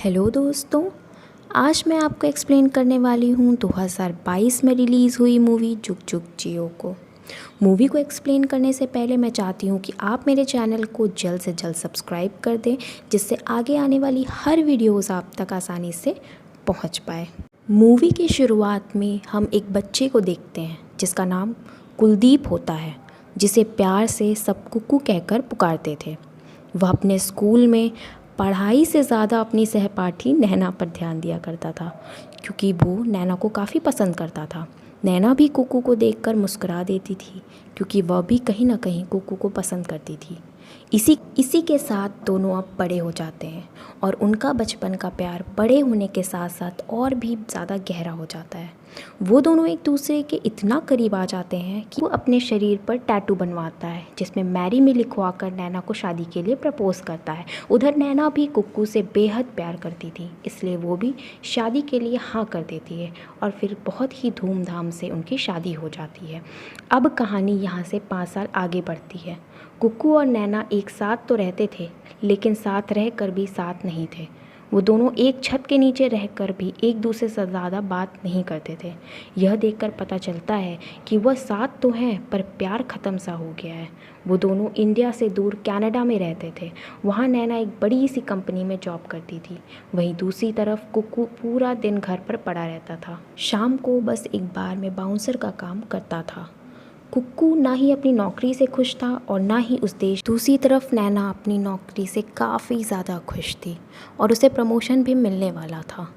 Hello दोस्तों, आज मैं आपको एक्सप्लेन करने वाली हूँ 2022 में रिलीज़ हुई मूवी जुग जुग जियो को। मूवी को एक्सप्लेन करने से पहले मैं चाहती हूँ कि आप मेरे चैनल को जल्द से जल्द सब्सक्राइब कर दें, जिससे आगे आने वाली हर वीडियोज़ आप तक आसानी से पहुँच पाए। मूवी की शुरुआत में हम एक बच्चे को देखते हैं जिसका नाम कुलदीप होता है, जिसे प्यार से सब कुकू कहकर पुकारते थे। वह अपने स्कूल में पढ़ाई से ज़्यादा अपनी सहपाठी नैना पर ध्यान दिया करता था, क्योंकि वो नैना को काफ़ी पसंद करता था। नैना भी कुकू को देखकर मुस्कुरा देती थी, क्योंकि वह भी कहीं ना कहीं कुकू को पसंद करती थी। इसी के साथ दोनों अब बड़े हो जाते हैं और उनका बचपन का प्यार बड़े होने के साथ साथ और भी ज़्यादा गहरा हो जाता है। वो दोनों एक दूसरे के इतना करीब आ जाते हैं कि वो अपने शरीर पर टैटू बनवाता है, जिसमें मैरी में लिखवा कर नैना को शादी के लिए प्रपोज करता है। उधर नैना भी कुकू से बेहद प्यार करती थी, इसलिए वो भी शादी के लिए हाँ कर देती है और फिर बहुत ही धूमधाम से उनकी शादी हो जाती है। अब कहानी यहाँ से 5 साल आगे बढ़ती है। कुकू और नैना एक साथ तो रहते थे, लेकिन साथ रहकर भी साथ नहीं थे। वो दोनों एक छत के नीचे रहकर भी एक दूसरे से ज़्यादा बात नहीं करते थे। यह देखकर पता चलता है कि वह साथ तो हैं, पर प्यार ख़त्म सा हो गया है। वो दोनों इंडिया से दूर कनाडा में रहते थे। वहाँ नैना एक बड़ी सी कंपनी में जॉब करती थी, वहीं दूसरी तरफ कुकू पूरा दिन घर पर पड़ा रहता था। शाम को बस एक बार में बाउंसर का काम करता था। कुक्कू ना ही अपनी नौकरी से खुश था और ना ही उस देश। दूसरी तरफ नैना अपनी नौकरी से काफ़ी ज़्यादा खुश थी और उसे प्रमोशन भी मिलने वाला था।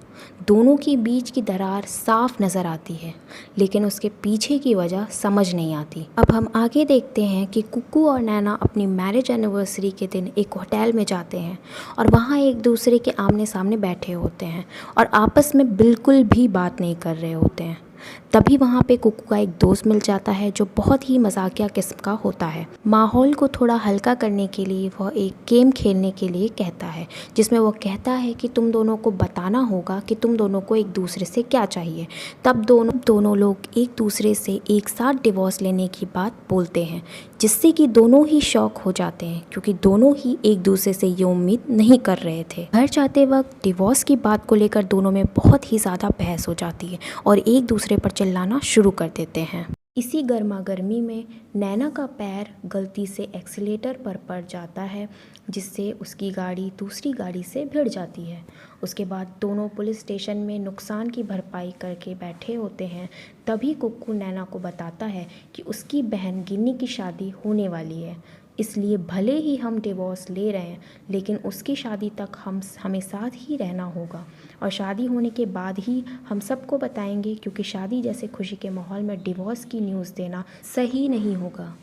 दोनों के बीच की दरार साफ नज़र आती है, लेकिन उसके पीछे की वजह समझ नहीं आती। अब हम आगे देखते हैं कि कुक्कू और नैना अपनी मैरिज एनिवर्सरी के दिन एक होटल में जाते हैं और वहाँ एक दूसरे के आमने सामने बैठे होते हैं और आपस में बिल्कुल भी बात नहीं कर रहे होते हैं। तभी वहाँ पे कुकू का एक दोस्त मिल जाता है जो बहुत ही मजाकिया किस्म का होता है। माहौल को थोड़ा हल्का करने के लिए वह एक गेम खेलने के लिए कहता है, जिसमें वह कहता है कि तुम दोनों को बताना होगा कि तुम दोनों को एक दूसरे से क्या चाहिए। तब दोनों लोग एक दूसरे से एक साथ डिवोर्स लेने की बात बोलते हैं, जिससे कि दोनों ही शॉक हो जाते हैं, क्योंकि दोनों ही एक दूसरे से ये उम्मीद नहीं कर रहे थे। घर जाते वक्त डिवोर्स की बात को लेकर दोनों में बहुत ही ज़्यादा बहस हो जाती है और एक दूसरे पर चिल्लाना शुरू कर देते हैं। इसी गर्मा गर्मी में नैना का पैर गलती से एक्सीलेटर पर पड़ जाता है, जिससे उसकी गाड़ी दूसरी गाड़ी से भिड़ जाती है। उसके बाद दोनों पुलिस स्टेशन में नुकसान की भरपाई करके बैठे होते हैं। तभी कुक्कू नैना को बताता है कि उसकी बहन गिन्नी की शादी होने वाली है, इसलिए भले ही हम डिवोर्स ले रहे हैं, लेकिन उसकी शादी तक हमें साथ ही रहना होगा और शादी होने के बाद ही हम सबको बताएंगे, क्योंकि शादी जैसे खुशी के माहौल में डिवोर्स की न्यूज़ देना सही नहीं होगा।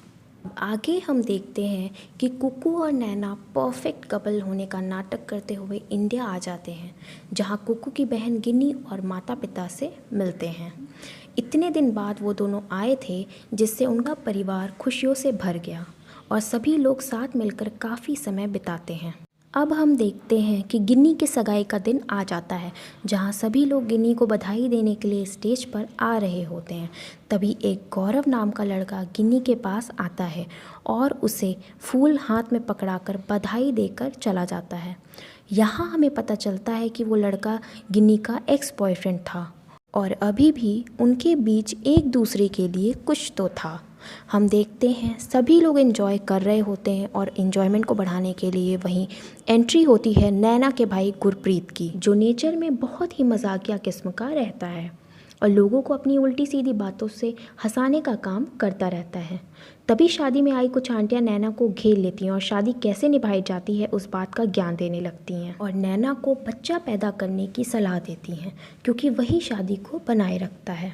आगे हम देखते हैं कि कुकू और नैना परफेक्ट कपल होने का नाटक करते हुए इंडिया आ जाते हैं, जहां कुकू की बहन गिन्नी और माता पिता से मिलते हैं। इतने दिन बाद वो दोनों आए थे, जिससे उनका परिवार खुशियों से भर गया और सभी लोग साथ मिलकर काफ़ी समय बिताते हैं। अब हम देखते हैं कि गिन्नी की सगाई का दिन आ जाता है, जहां सभी लोग गिन्नी को बधाई देने के लिए स्टेज पर आ रहे होते हैं। तभी एक गौरव नाम का लड़का गिन्नी के पास आता है और उसे फूल हाथ में पकड़ाकर बधाई देकर चला जाता है। यहाँ हमें पता चलता है कि वो लड़का गिन्नी का एक्स बॉयफ्रेंड था और अभी भी उनके बीच एक दूसरे के लिए कुछ तो था। हम देखते हैं सभी लोग एंजॉय कर रहे होते हैं और एंजॉयमेंट को बढ़ाने के लिए वहीं एंट्री होती है नैना के भाई गुरप्रीत की, जो नेचर में बहुत ही मजाकिया किस्म का रहता है और लोगों को अपनी उल्टी सीधी बातों से हंसाने का काम करता रहता है। तभी शादी में आई कुछ आंटियां नैना को घेर लेती हैं और शादी कैसे निभाई जाती है उस बात का ज्ञान देने लगती हैं और नैना को बच्चा पैदा करने की सलाह देती हैं, क्योंकि वही शादी को बनाए रखता है।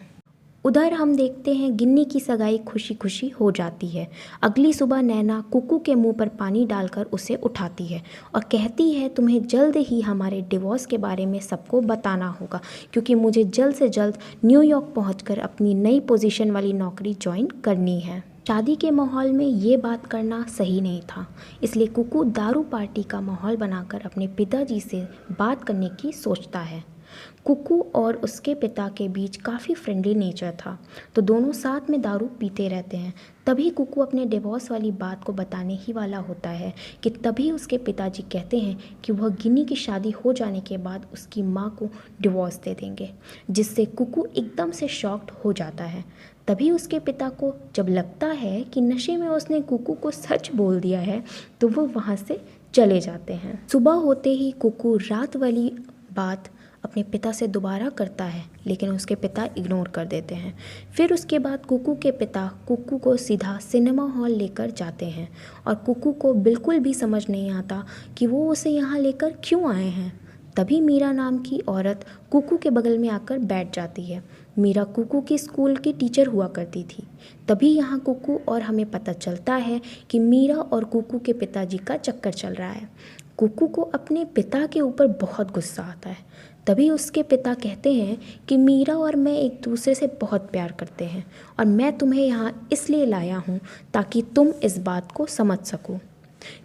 उधर हम देखते हैं गिन्नी की सगाई खुशी खुशी हो जाती है। अगली सुबह नैना कुकू के मुंह पर पानी डालकर उसे उठाती है और कहती है, तुम्हें जल्द ही हमारे डिवोर्स के बारे में सबको बताना होगा, क्योंकि मुझे जल्द से जल्द न्यूयॉर्क पहुंचकर अपनी नई पोजीशन वाली नौकरी ज्वाइन करनी है। शादी के माहौल में ये बात करना सही नहीं था, इसलिए कुकू दारू पार्टी का माहौल बनाकर अपने पिताजी से बात करने की सोचता है। कुकू और उसके पिता के बीच काफ़ी फ्रेंडली नेचर था, तो दोनों साथ में दारू पीते रहते हैं। तभी कुकू अपने डिवोर्स वाली बात को बताने ही वाला होता है कि तभी उसके पिताजी कहते हैं कि वह गिन्नी की शादी हो जाने के बाद उसकी माँ को डिवोर्स दे देंगे, जिससे कुकू एकदम से शॉक्ड हो जाता है। तभी उसके पिता को जब लगता है कि नशे में उसने कुकू को सच बोल दिया है, तो वो वहाँ से चले जाते हैं। सुबह होते ही कुकू रात वाली बात अपने पिता से दोबारा करता है, लेकिन उसके पिता इग्नोर कर देते हैं। फिर उसके बाद कुकू के पिता कुकू को सीधा सिनेमा हॉल लेकर जाते हैं और कुकू को बिल्कुल भी समझ नहीं आता कि वो उसे यहाँ लेकर क्यों आए हैं। तभी मीरा नाम की औरत कुकू के बगल में आकर बैठ जाती है। मीरा कुकू की स्कूल की टीचर हुआ करती थी। तभी यहाँ कुकू और हमें पता चलता है कि मीरा और कुकू के पिताजी का चक्कर चल रहा है। कुकू को अपने पिता के ऊपर बहुत गुस्सा आता है। तभी उसके पिता कहते हैं कि मीरा और मैं एक दूसरे से बहुत प्यार करते हैं और मैं तुम्हें यहाँ इसलिए लाया हूँ ताकि तुम इस बात को समझ सको।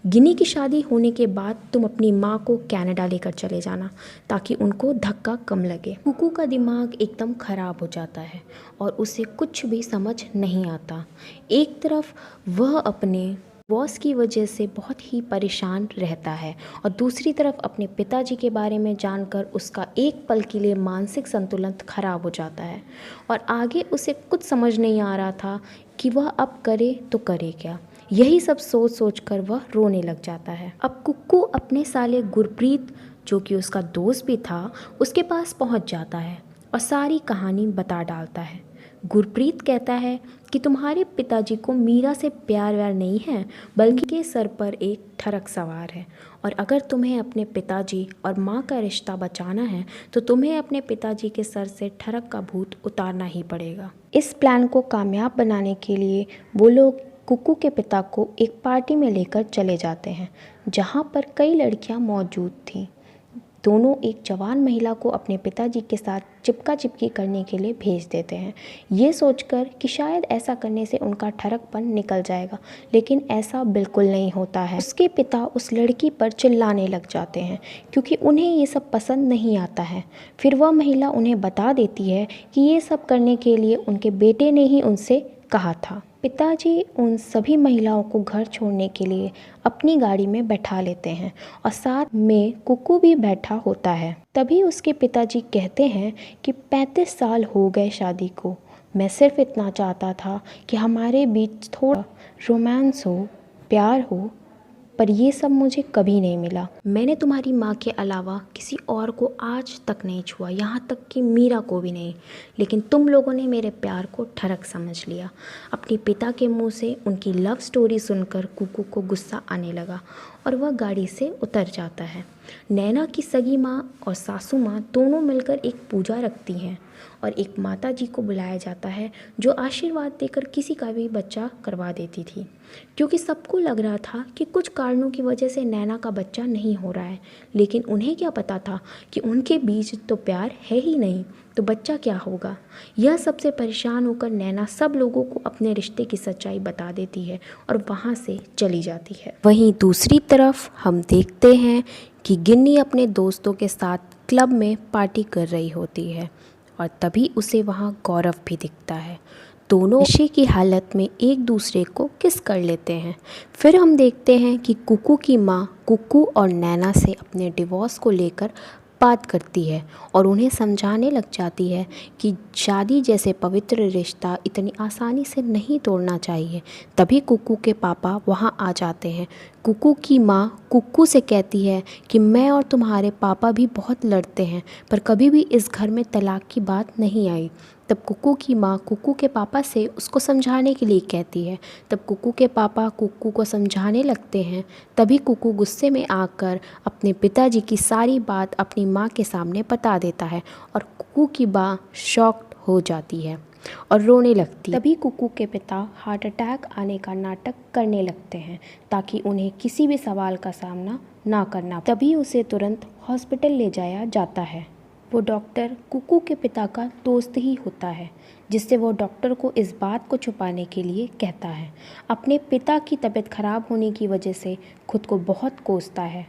गिनी की शादी होने के बाद तुम अपनी माँ को कनाडा लेकर चले जाना ताकि उनको धक्का कम लगे। कुकू का दिमाग एकदम ख़राब हो जाता है और उसे कुछ भी समझ नहीं आता। एक तरफ वह अपने बॉस की वजह से बहुत ही परेशान रहता है और दूसरी तरफ अपने पिताजी के बारे में जानकर उसका एक पल के लिए मानसिक संतुलन खराब हो जाता है और आगे उसे कुछ समझ नहीं आ रहा था कि वह अब करे तो करे क्या। यही सब सोच सोच कर वह रोने लग जाता है। अब कुक्कू अपने साले गुरप्रीत, जो कि उसका दोस्त भी था, उसके पास पहुंच जाता है और सारी कहानी बता डालता है। गुरप्रीत कहता है कि तुम्हारे पिताजी को मीरा से प्यार व्यार नहीं है, बल्कि के सर पर एक ठरक सवार है और अगर तुम्हें अपने पिताजी और माँ का रिश्ता बचाना है तो तुम्हें अपने पिताजी के सर से ठरक का भूत उतारना ही पड़ेगा। इस प्लान को कामयाब बनाने के लिए वो लोग कुक्कू के पिता को एक पार्टी में लेकर चले जाते हैं, जहाँ पर कई लड़कियाँ मौजूद थीं। दोनों एक जवान महिला को अपने पिताजी के साथ चिपका चिपकी करने के लिए भेज देते हैं, ये सोचकर कि शायद ऐसा करने से उनका ठरकपन निकल जाएगा, लेकिन ऐसा बिल्कुल नहीं होता है। उसके पिता उस लड़की पर चिल्लाने लग जाते हैं क्योंकि उन्हें ये सब पसंद नहीं आता है। फिर वह महिला उन्हें बता देती है कि ये सब करने के लिए उनके बेटे ने ही उनसे कहा था। पिताजी उन सभी महिलाओं को घर छोड़ने के लिए अपनी गाड़ी में बैठा लेते हैं और साथ में कुक्कू भी बैठा होता है। तभी उसके पिताजी कहते हैं कि 35 साल हो गए शादी को, मैं सिर्फ इतना चाहता था कि हमारे बीच थोड़ा रोमांस हो, प्यार हो, पर ये सब मुझे कभी नहीं मिला। मैंने तुम्हारी माँ के अलावा किसी और को आज तक नहीं छुआ, यहाँ तक कि मीरा को भी नहीं, लेकिन तुम लोगों ने मेरे प्यार को ठरक समझ लिया। अपने पिता के मुंह से उनकी लव स्टोरी सुनकर कुकू को गुस्सा आने लगा और वह गाड़ी से उतर जाता है। नैना की सगी माँ और सासू माँ दोनों मिलकर एक पूजा रखती हैं और एक माता जी को बुलाया जाता है जो आशीर्वाद देकर किसी का भी बच्चा करवा देती थी, क्योंकि सबको लग रहा था कि कुछ कारणों की वजह से नैना का बच्चा नहीं हो रहा है, लेकिन उन्हें क्या पता था कि उनके बीच तो प्यार है ही नहीं, तो बच्चा क्या होगा। यह सबसे परेशान होकर नैना सब लोगों को अपने रिश्ते की सच्चाई बता देती है और वहाँ से चली जाती है। वहीं दूसरी तरफ हम देखते हैं कि गिन्नी अपने दोस्तों के साथ क्लब में पार्टी कर रही होती है और तभी उसे वहाँ गौरव भी दिखता है। दोनों नशे की हालत में एक दूसरे को किस कर लेते हैं। फिर हम देखते हैं कि कुक्कू की माँ कुक्कू और नैना से अपने डिवोर्स को लेकर बात करती है और उन्हें समझाने लग जाती है कि शादी जैसे पवित्र रिश्ता इतनी आसानी से नहीं तोड़ना चाहिए। तभी कुक्कू के पापा वहाँ आ जाते हैं। कुक्कू की माँ कुक्कू से कहती है कि मैं और तुम्हारे पापा भी बहुत लड़ते हैं, पर कभी भी इस घर में तलाक की बात नहीं आई। तब कुक्कू की माँ कुक्कू के पापा से उसको समझाने के लिए कहती है। तब कुक्कू के पापा कुक्कू को समझाने लगते हैं। तभी कुक्कू गुस्से में आकर अपने पिताजी की सारी बात अपनी माँ के सामने बता देता है और कुक्कू की माँ शॉक्ड हो जाती है और रोने लगती है। तभी कुक्कू के पिता हार्ट अटैक आने का नाटक करने लगते हैं ताकि उन्हें किसी भी सवाल का सामना ना करना। तभी उसे तुरंत हॉस्पिटल ले जाया जाता है। वो डॉक्टर कुक्कू के पिता का दोस्त ही होता है, जिससे वो डॉक्टर को इस बात को छुपाने के लिए कहता है। अपने पिता की तबीयत खराब होने की वजह से खुद को बहुत कोसता है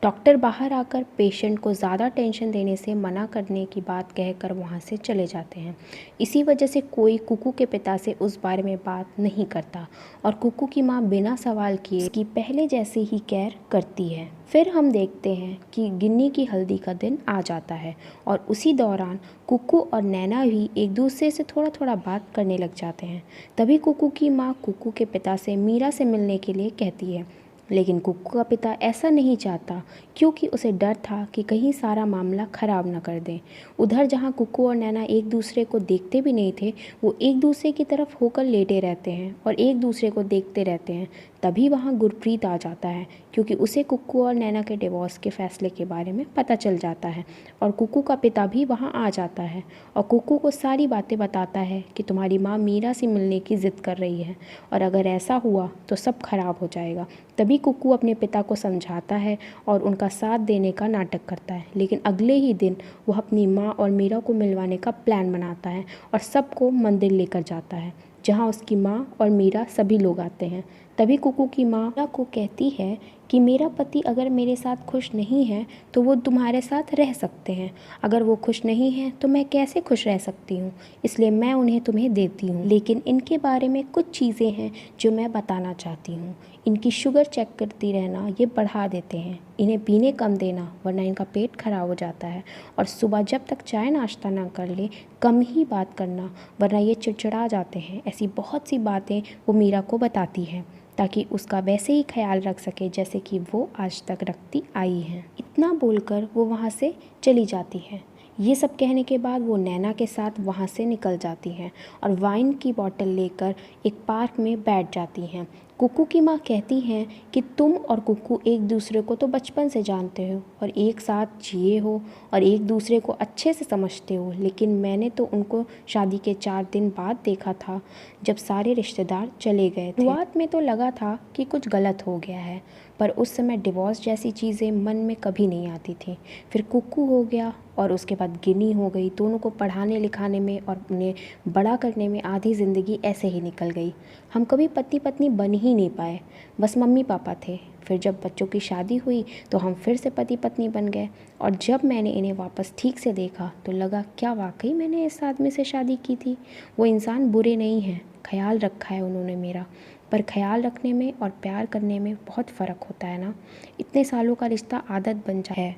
डॉक्टर बाहर आकर पेशेंट को ज़्यादा टेंशन देने से मना करने की बात कहकर वहाँ से चले जाते हैं। इसी वजह से कोई कुकू के पिता से उस बारे में बात नहीं करता और कुकू की माँ बिना सवाल किए उसकी पहले जैसे ही केयर करती है। फिर हम देखते हैं कि गिन्नी की हल्दी का दिन आ जाता है और उसी दौरान कुकू और नैना भी एक दूसरे से थोड़ा थोड़ा बात करने लग जाते हैं। तभी कुकू की माँ कुकू के पिता से मीरा से मिलने के लिए कहती है, लेकिन कुकू का पिता ऐसा नहीं चाहता क्योंकि उसे डर था कि कहीं सारा मामला ख़राब न कर दें। उधर जहाँ कुकू और नैना एक दूसरे को देखते भी नहीं थे, वो एक दूसरे की तरफ होकर लेटे रहते हैं और एक दूसरे को देखते रहते हैं। तभी वहाँ गुरप्रीत आ जाता है क्योंकि उसे कुकू और नैना के डिवोर्स के फ़ैसले के बारे में पता चल जाता है और कुकू का पिता भी वहाँ आ जाता है और कुकू को सारी बातें बताता है कि तुम्हारी माँ मीरा से मिलने की ज़िद कर रही है और अगर ऐसा हुआ तो सब खराब हो जाएगा। तभी कुकू अपने पिता को समझाता है और उनका साथ देने का नाटक करता है, लेकिन अगले ही दिन वह अपनी माँ और मीरा को मिलवाने का प्लान बनाता है और सबको मंदिर लेकर जाता है जहाँ उसकी माँ और मीरा सभी लोग आते हैं। तभी कुकू की माँ मीरा को कहती है कि मेरा पति अगर मेरे साथ खुश नहीं है तो वो तुम्हारे साथ रह सकते हैं, अगर वो खुश नहीं है तो मैं कैसे खुश रह सकती हूँ, इसलिए मैं उन्हें तुम्हें देती हूँ। लेकिन इनके बारे में कुछ चीज़ें हैं जो मैं बताना चाहती हूँ। इनकी शुगर चेक करती रहना, ये बढ़ा देते हैं। इन्हें पीने कम देना वरना इनका पेट खराब हो जाता है और सुबह जब तक चाय नाश्ता ना कर ले कम ही बात करना वरना ये चिड़चिड़ा जाते हैं। ऐसी बहुत सी बातें वो मीरा को बताती है ताकि उसका वैसे ही ख्याल रख सके जैसे कि वो आज तक रखती आई है। इतना बोलकर वो वहाँ से चली जाती है। ये सब कहने के बाद वो नैना के साथ वहाँ से निकल जाती हैं और वाइन की बोतल लेकर एक पार्क में बैठ जाती हैं। कुकू की माँ कहती हैं कि तुम और कुकू एक दूसरे को तो बचपन से जानते हो और एक साथ जिए हो और एक दूसरे को अच्छे से समझते हो, लेकिन मैंने तो उनको शादी के 4 दिन बाद देखा था जब सारे रिश्तेदार चले गए थे। शुरुआत में तो लगा था कि कुछ गलत हो गया है, पर उस समय डिवोर्स जैसी चीज़ें मन में कभी नहीं आती थी। फिर कुकू हो गया और उसके बाद गिनी हो गई। दोनों को पढ़ाने लिखाने में और उन्हें बड़ा करने में आधी ज़िंदगी ऐसे ही निकल गई। हम कभी पति पत्नी बन ही नहीं पाए, बस मम्मी पापा थे। फिर जब बच्चों की शादी हुई तो हम फिर से पति पत्नी बन गए और जब मैंने इन्हें वापस ठीक से देखा तो लगा क्या वाकई मैंने इस आदमी से शादी की थी। वो इंसान बुरे नहीं हैं, ख्याल रखा है उन्होंने मेरा, पर ख्याल रखने में और प्यार करने में बहुत फ़र्क होता है ना। इतने सालों का रिश्ता आदत बन जाए है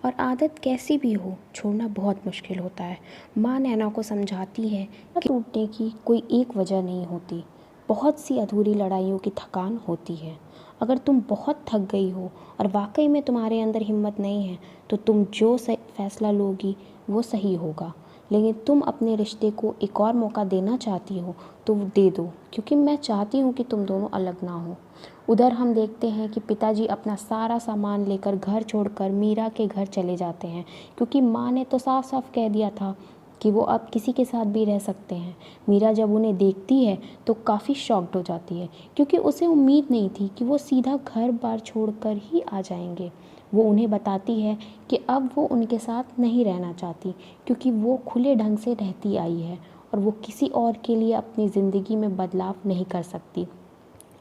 और आदत कैसी भी हो छोड़ना बहुत मुश्किल होता है। माँ नैना को समझाती है कि टूटने की कोई एक वजह नहीं होती, बहुत सी अधूरी लड़ाइयों की थकान होती है। अगर तुम बहुत थक गई हो और वाकई में तुम्हारे अंदर हिम्मत नहीं है तो तुम जो फैसला लोगी वो सही होगा, लेकिन तुम अपने रिश्ते को एक और मौका देना चाहती हो तो दे दो, क्योंकि मैं चाहती हूँ कि तुम दोनों अलग ना हो। उधर हम देखते हैं कि पिताजी अपना सारा सामान लेकर घर छोड़कर मीरा के घर चले जाते हैं क्योंकि माँ ने तो साफ साफ कह दिया था कि वो अब किसी के साथ भी रह सकते हैं। मीरा जब उन्हें देखती है तो काफ़ी शॉक्ड हो जाती है क्योंकि उसे उम्मीद नहीं थी कि वो सीधा घर बार छोड़कर ही आ जाएंगे। वो उन्हें बताती है कि अब वो उनके साथ नहीं रहना चाहती क्योंकि वो खुले ढंग से रहती आई है और वो किसी और के लिए अपनी ज़िंदगी में बदलाव नहीं कर सकती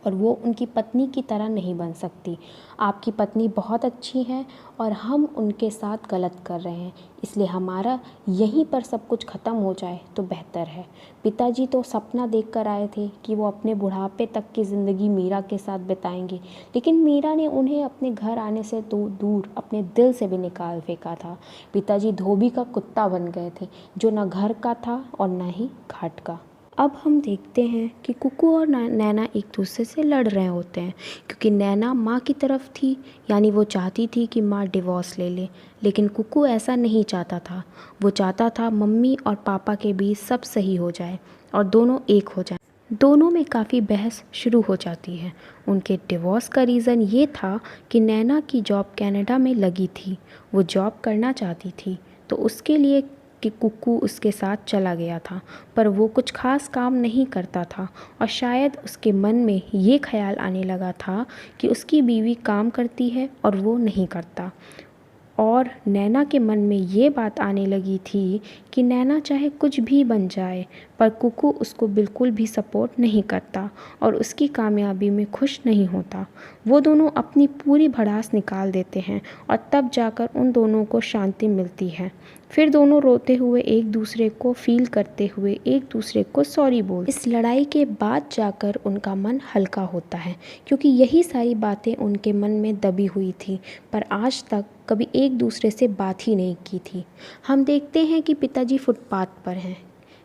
और वो उनकी पत्नी की तरह नहीं बन सकती। आपकी पत्नी बहुत अच्छी है और हम उनके साथ गलत कर रहे हैं, इसलिए हमारा यहीं पर सब कुछ ख़त्म हो जाए तो बेहतर है। पिताजी तो सपना देख कर आए थे कि वो अपने बुढ़ापे तक की ज़िंदगी मीरा के साथ बिताएंगे, लेकिन मीरा ने उन्हें अपने घर आने से तो दूर अपने दिल से भी निकाल फेंका था। पिताजी धोबी का कुत्ता बन गए थे जो न घर का था और न ही घाट का। अब हम देखते हैं कि कुकू और नैना एक दूसरे से लड़ रहे होते हैं क्योंकि नैना माँ की तरफ थी, यानी वो चाहती थी कि माँ डिवोर्स ले ले, लेकिन कुकू ऐसा नहीं चाहता था। वो चाहता था मम्मी और पापा के बीच सब सही हो जाए और दोनों एक हो जाए। दोनों में काफ़ी बहस शुरू हो जाती है। उनके डिवोर्स का रीज़न ये था कि नैना की जॉब कनाडा में लगी थी, वो जॉब करना चाहती थी तो उसके लिए कि कुकू उसके साथ चला गया था, पर वो कुछ खास काम नहीं करता था और शायद उसके मन में ये ख्याल आने लगा था कि उसकी बीवी काम करती है और वो नहीं करता। और नैना के मन में ये बात आने लगी थी कि नैना चाहे कुछ भी बन जाए पर कुकू उसको बिल्कुल भी सपोर्ट नहीं करता और उसकी कामयाबी में खुश नहीं होता। वो दोनों अपनी पूरी भड़ास निकाल देते हैं और तब जाकर उन दोनों को शांति मिलती है। फिर दोनों रोते हुए एक दूसरे को फील करते हुए एक दूसरे को सॉरी बोल। इस लड़ाई के बाद जाकर उनका मन हल्का होता है, क्योंकि यही सारी बातें उनके मन में दबी हुई थी पर आज तक कभी एक दूसरे से बात ही नहीं की थी। हम देखते हैं कि पिताजी फुटपाथ पर हैं,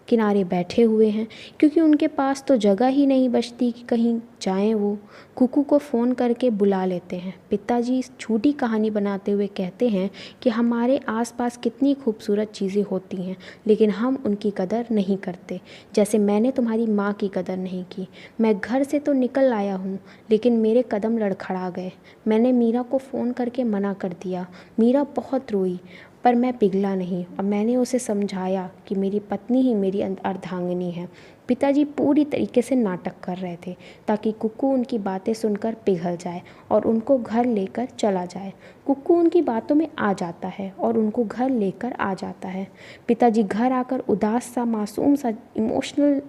किनारे बैठे हुए हैं, क्योंकि उनके पास तो जगह ही नहीं बचती कि कहीं जाएं। वो कुकू को फ़ोन करके बुला लेते हैं। पिताजी छोटी कहानी बनाते हुए कहते हैं कि हमारे आसपास कितनी खूबसूरत चीज़ें होती हैं लेकिन हम उनकी कदर नहीं करते, जैसे मैंने तुम्हारी माँ की कदर नहीं की। मैं घर से तो निकल आया हूँ लेकिन मेरे कदम लड़खड़ा गए। मैंने मीरा को फ़ोन करके मना कर दिया। मीरा बहुत रोई पर मैं पिघला नहीं और मैंने उसे समझाया कि मेरी पत्नी ही मेरी अर्धांगिनी है। पिताजी पूरी तरीके से नाटक कर रहे थे ताकि कुक्कू उनकी बातें सुनकर पिघल जाए और उनको घर लेकर चला जाए। कुक्कू उनकी बातों में आ जाता है और उनको घर लेकर आ जाता है। पिताजी घर आकर उदास सा, मासूम सा, इमोशनल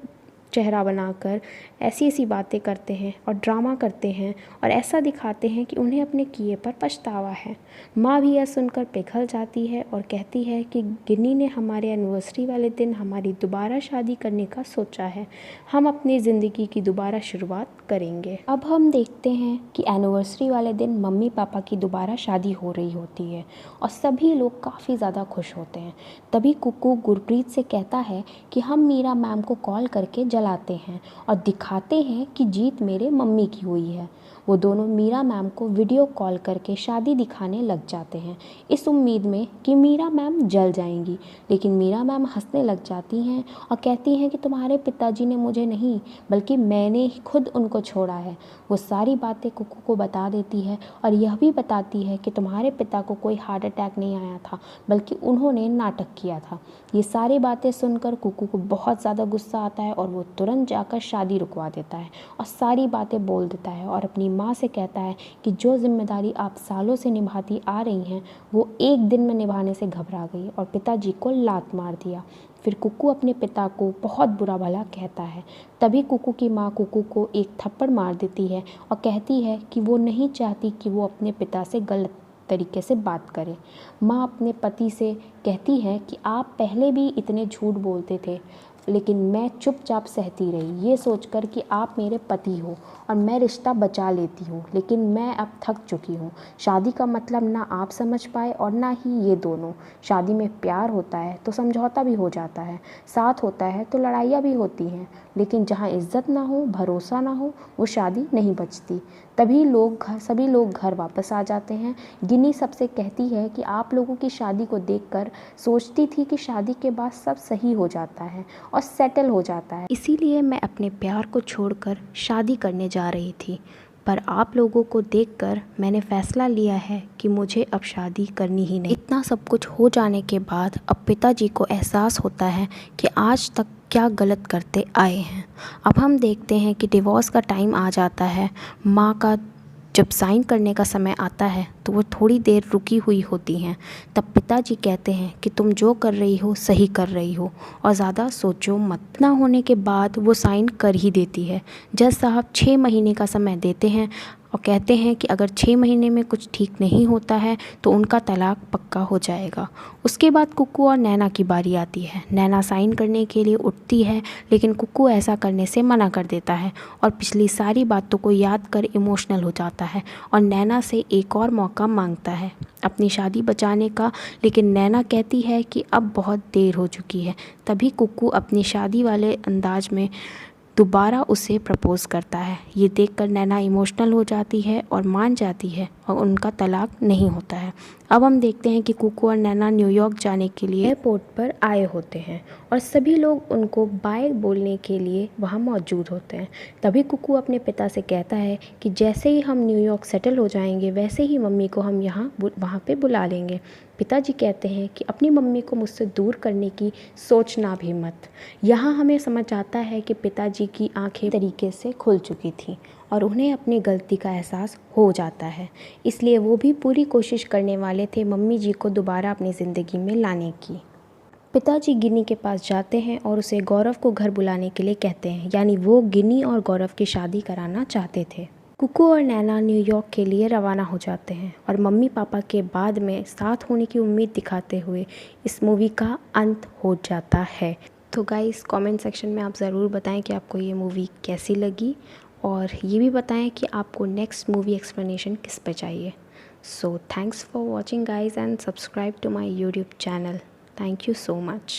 चेहरा बनाकर ऐसी ऐसी बातें करते हैं और ड्रामा करते हैं और ऐसा दिखाते हैं कि उन्हें अपने किए पर पछतावा है। माँ भी यह सुनकर पिघल जाती है और कहती है कि गिन्नी ने हमारे एनिवर्सरी वाले दिन हमारी दोबारा शादी करने का सोचा है। हम अपनी ज़िंदगी की दोबारा शुरुआत करेंगे। अब हम देखते हैं कि एनिवर्सरी वाले दिन मम्मी पापा की दोबारा शादी हो रही होती है और सभी लोग काफ़ी ज़्यादा खुश होते हैं। तभी कुक्कू गुरप्रीत से कहता है कि हम मीरा मैम को कॉल करके जलाते हैं और दिखाते हैं कि जीत मेरे मम्मी की हुई है। वो दोनों मीरा मैम को वीडियो कॉल करके शादी दिखाने लग जाते हैं, इस उम्मीद में कि मीरा मैम जल जाएंगी। लेकिन मीरा मैम हंसने लग जाती हैं और कहती हैं कि तुम्हारे पिताजी ने मुझे नहीं बल्कि मैंने ही खुद उनको छोड़ा है। वो सारी बातें कुक्कू को बता देती है और यह भी बताती है कि तुम्हारे पिता को कोई हार्ट अटैक नहीं आया था बल्कि उन्होंने नाटक किया था। ये सारी बातें सुनकर कुक्कू को बहुत ज़्यादा गुस्सा आता है और वो तुरंत जाकर शादी रुकवा देता है और सारी बातें बोल देता है और अपनी माँ से कहता है कि जो जिम्मेदारी आप सालों से निभाती आ रही हैं वो एक दिन में निभाने से घबरा गई और पिताजी को लात मार दिया। फिर कुक्कू अपने पिता को बहुत बुरा भला कहता है। तभी कुक्कू की माँ कुक्कू को एक थप्पड़ मार देती है और कहती है कि वो नहीं चाहती कि वो अपने पिता से गलत तरीके से बात करे। माँ अपने पति से कहती है कि आप पहले भी इतने झूठ बोलते थे लेकिन मैं चुपचाप सहती रही, ये सोचकर कि आप मेरे पति हो और मैं रिश्ता बचा लेती हूँ, लेकिन मैं अब थक चुकी हूँ। शादी का मतलब ना आप समझ पाए और ना ही ये दोनों। शादी में प्यार होता है तो समझौता भी हो जाता है, साथ होता है तो लड़ाइयाँ भी होती हैं, लेकिन जहाँ इज्जत ना हो, भरोसा ना हो, वो शादी नहीं बचती। सभी लोग घर वापस आ जाते हैं। गिन्नी सबसे कहती है कि आप लोगों की शादी को देखकर सोचती थी कि शादी के बाद सब सही हो जाता है और सेटल हो जाता है, इसीलिए मैं अपने प्यार को छोड़कर शादी करने जा रही थी। पर आप लोगों को देखकर मैंने फ़ैसला लिया है कि मुझे अब शादी करनी ही नहीं। इतना सब कुछ हो जाने के बाद अब पिताजी को एहसास होता है कि आज तक क्या गलत करते आए हैं। अब हम देखते हैं कि डिवोर्स का टाइम आ जाता है। माँ का जब साइन करने का समय आता है तो वो थोड़ी देर रुकी हुई होती हैं। तब पिताजी कहते हैं कि तुम जो कर रही हो सही कर रही हो और ज़्यादा सोचो मत। इतना होने के बाद वो साइन कर ही देती है। जज साहब 6 महीने का समय देते हैं और कहते हैं कि अगर 6 महीने में कुछ ठीक नहीं होता है तो उनका तलाक पक्का हो जाएगा। उसके बाद कुक्कू और नैना की बारी आती है। नैना साइन करने के लिए उठती है लेकिन कुक्कू ऐसा करने से मना कर देता है और पिछली सारी बातों को याद कर इमोशनल हो जाता है और नैना से एक और मौका मांगता है अपनी शादी बचाने का, लेकिन नैना कहती है कि अब बहुत देर हो चुकी है। तभी कुक्कू अपनी शादी वाले अंदाज में दोबारा उसे प्रपोज़ करता है। ये देखकर नैना इमोशनल हो जाती है और मान जाती है और उनका तलाक नहीं होता है। अब हम देखते हैं कि कुक्कू और नैना न्यूयॉर्क जाने के लिए एयरपोर्ट पर आए होते हैं और सभी लोग उनको बाय बोलने के लिए वहाँ मौजूद होते हैं। तभी कुक्कू अपने पिता से कहता है कि जैसे ही हम न्यूयॉर्क सेटल हो जाएंगे वैसे ही मम्मी को हम वहाँ पे बुला लेंगे। पिताजी कहते हैं कि अपनी मम्मी को मुझसे दूर करने की सोचना भी मत। यहाँ हमें समझ आता है कि पिताजी की आंखें तरीके से खुल चुकी थी और उन्हें अपनी गलती का एहसास हो जाता है। इसलिए वो भी पूरी कोशिश करने वाले थे मम्मी जी को दोबारा अपनी ज़िंदगी में लाने की। पिताजी गिनी के पास जाते हैं और उसे गौरव को घर बुलाने के लिए कहते हैं, यानी वो गिनी और गौरव की शादी कराना चाहते थे। कुकू और नैना न्यूयॉर्क के लिए रवाना हो जाते हैं और मम्मी पापा के बाद में साथ होने की उम्मीद दिखाते हुए इस मूवी का अंत हो जाता है। तो गाइस, कमेंट सेक्शन में आप ज़रूर बताएं कि आपको ये मूवी कैसी लगी, और ये भी बताएं कि आपको नेक्स्ट मूवी एक्सप्लेनेशन किस पे चाहिए। So thanks for watching guys and subscribe to my YouTube channel. Thank you so much.